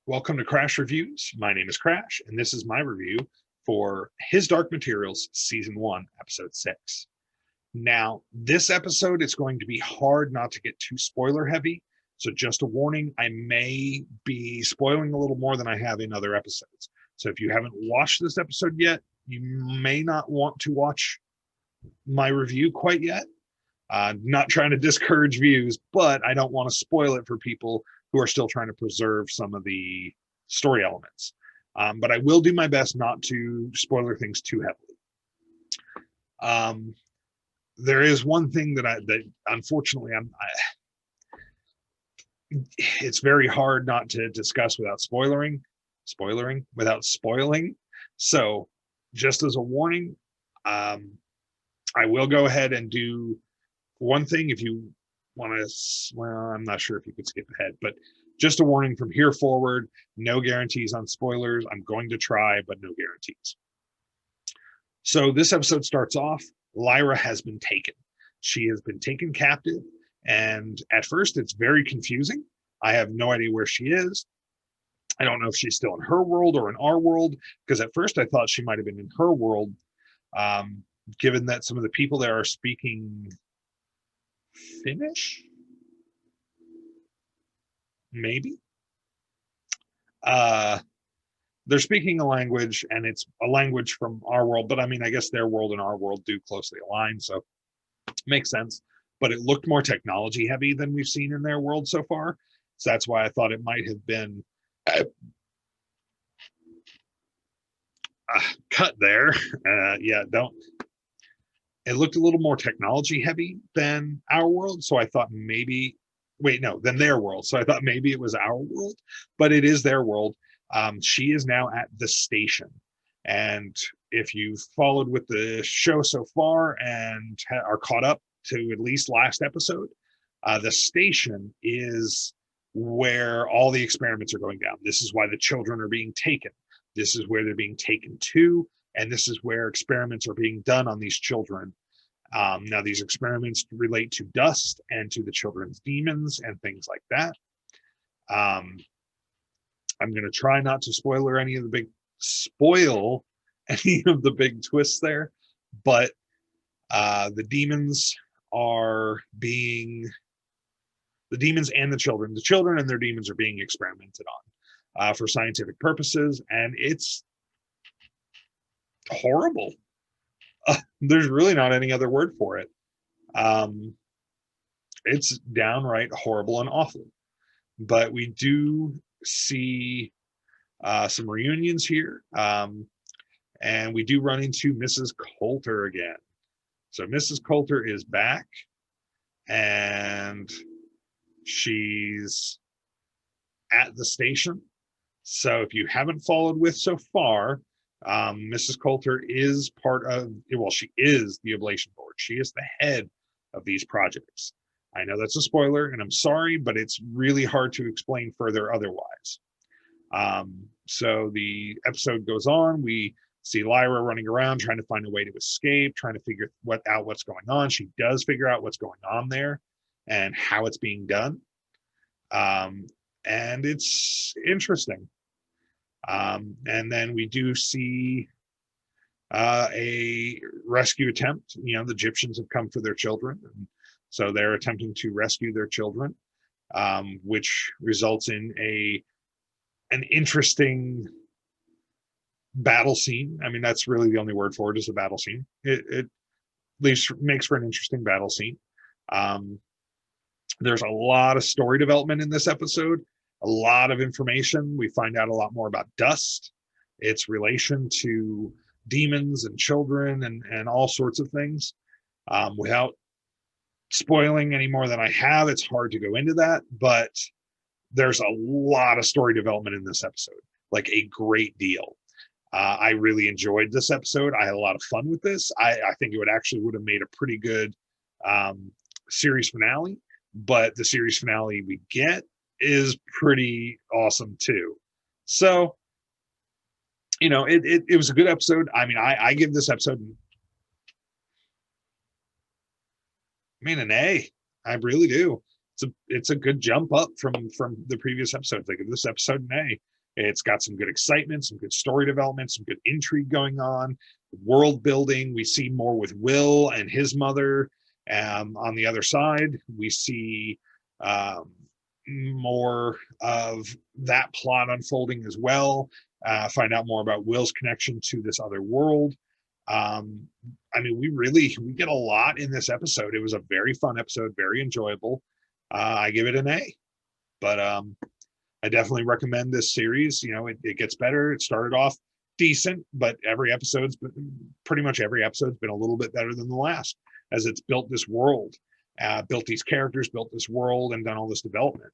Welcome to Crash Reviews. My name is Crash, and this is my review for His Dark Materials Season 1, Episode 6. Now, this episode is going to be hard not to get too spoiler heavy, so just a warning, I may be spoiling a little more than I have in other episodes. So if you haven't watched this episode yet, you may not want to watch my review quite yet. Not trying to discourage views, but I don't want to spoil it for people who are still trying to preserve some of the story elements. But I will do my best not to spoiler things too heavily. There is one thing that unfortunately it's very hard not to discuss without spoiling. So just as a warning, I will go ahead and do one thing. If you want to, well, I'm not sure if you could skip ahead, but just a warning from here forward, no guarantees on spoilers. I'm going to try, but no guarantees. So this episode starts off, Lyra has been taken. She has been taken captive, and at first it's very confusing. I have no idea where she is. I don't know if she's still in her world or in our world, because at first I thought she might have been in her world, given that some of the people there are speaking Finnish, maybe. They're speaking a language, and it's a language from our world, but I mean, I guess their world and our world do closely align, so it makes sense. But it looked more technology heavy than we've seen in their world so far, so that's why I thought it might have been cut there. Yeah, don't. It looked a little more technology heavy than our world, so I thought maybe, wait, no, than their world. So I thought maybe it was our world, but it is their world. She is now at the station, and if you've followed with the show so far and are caught up to at least last episode, the station is where all the experiments are going down. This is why the children are being taken. This is where they're being taken to, and this is where experiments are being done on these children. Now, these experiments relate to dust and to the children's demons and things like that. I'm going to try not to spoil any of the big twists there, but the demons and the children and their demons are being experimented on for scientific purposes, and it's horrible. There's really not any other word for it. It's downright horrible and awful. But we do see some reunions here, and we do run into Mrs. Coulter again. So Mrs. Coulter is back, and she's at the station. So if you haven't followed with so far, Mrs. Coulter is she is the Oblation Board. She is the head of these projects. I know that's a spoiler, and I'm sorry, but it's really hard to explain further otherwise. So the episode goes on. We see Lyra running around trying to find a way to escape, trying to figure out what's going on. She does figure out what's going on there and how it's being done. And it's interesting. And then we do see a rescue attempt. The Egyptians have come for their children, and so they're attempting to rescue their children, which results in an interesting battle scene. I mean, that's really the only word for it, is a battle scene. It at least makes for an interesting battle scene. There's a lot of story development in this episode, a lot of information. We find out a lot more about dust, its relation to demons and children and all sorts of things. Without spoiling any more than I have, it's hard to go into that, but there's a lot of story development in this episode, like a great deal. I really enjoyed this episode. I had a lot of fun with this. I think it would have made a pretty good series finale, but the series finale we get is pretty awesome too. So, it was a good episode. I mean, I give this episode, an A. I really do. it's a good jump up from the previous episodes. Like this episode in A, it's got some good excitement, some good story development, some good intrigue going on, world building. We see more with Will and his mother. On the other side, we see more of that plot unfolding as well. Find out more about Will's connection to this other world. I mean, we get a lot in this episode. It was a very fun episode, very enjoyable. I give it an A, but I definitely recommend this series. You know, it gets better. It started off decent, but pretty much every episode's been a little bit better than the last, as it's built this world, built these characters, built this world, and done all this development.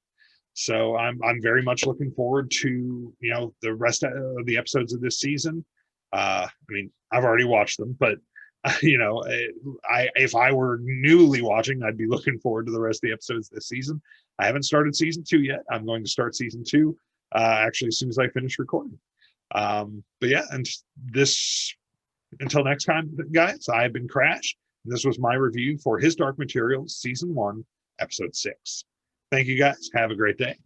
So I'm very much looking forward to, you know, the rest of the episodes of this season. I mean, I've already watched them, but you know, if I were newly watching, I'd be looking forward to the rest of the episodes this season. I haven't started season 2 yet. I'm going to start season 2 actually as soon as I finish recording. But yeah, and until next time, guys, I've been Crash. And this was my review for His Dark Materials, season 1, episode 6. Thank you, guys. Have a great day.